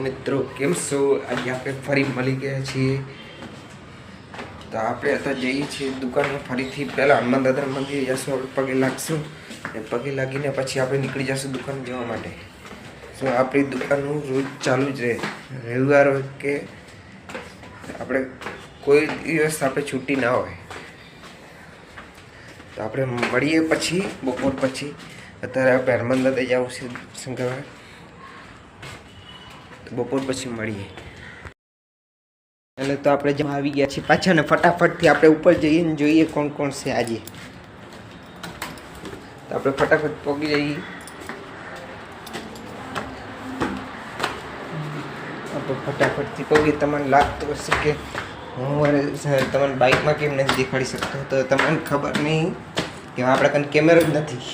મિત્રો કેમ છો? આજે આપણે ફરી મળી ગયા છીએ. તો આપણે અત્યારે જઈએ છીએ દુકાને ફરીથી. પહેલાં હનુમાન દાદા મંદિર જશું, આપણે પગે લાગશું અને પગે લાગીને પછી આપણે નીકળી જશું દુકાન જવા માટે. તો આપણી દુકાનનું રોજ ચાલુ જ રહે, રવિવાર હોય કે આપણે કોઈ દિવસ આપણે છૂટી ના હોય. તો આપણે મળીએ પછી બપોર પછી. અત્યારે આપણે હનુમાન દાદા જવું છે શંકરવાર, બપોર પછી મળીએ. એટલે તો આપણે જેમ આવી ગયા છીએ પાછા ને ફટાફટથી આપણે ઉપર જઈએ ને જોઈએ કોણ કોણ છે આજે. તો આપણે ફટાફટ પહોંચી જઈએ. આપણે ફટાફટથી પહોંચી. તમને લાગતું હશે કે હું તમને બાઇકમાં કેમ નથી દેખાડી શકતો, તો તમને ખબર નહીં કે આપણે કંઈ કેમેરો જ નથી.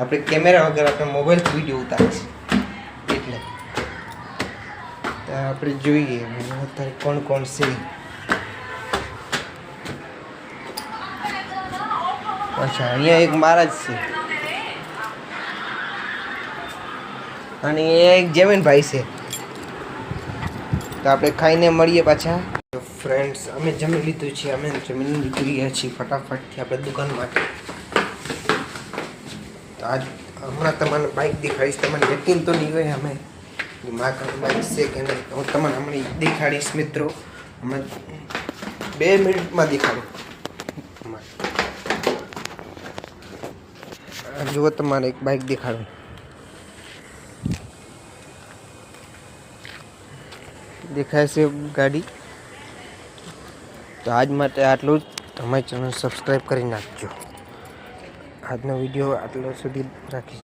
આપણે કેમેરા વગર આપણે મોબાઈલથી વિડીયો ઉતારીશું એટલે. આપણે જોઈએ અત્યારે કોણ કોણ છે. અચ્છા, અહીંયા એક મહારાજ છે અને એક જમીનભાઈ છે. તો આપણે ખાઈને મળીએ પાછા. ફ્રેન્ડ્સ, અમે જમી લીધું છે. અમે જમીને નીકળી ગયા છીએ ફટાફટથી આપણે દુકાન માટે. તો આજ હમણાં તમને બાઇક દેખાડીશ. તમને યકીન તો નહીં હોય અમે મારા બાઇક છે કે નહીં. હું તમને હમણાં દેખાડીશ મિત્રો. હમણાં 2 મિનિટમાં દેખાડું. જુઓ, તમારે એક બાઇક દેખાડું. દેખાય છે ગાડી. તો આજ માટે આટલું જ. તમારી ચેનલ સબસ્ક્રાઈબ કરી નાખજો. આજનો વિડીયો આટલો સુધી રાખીશ.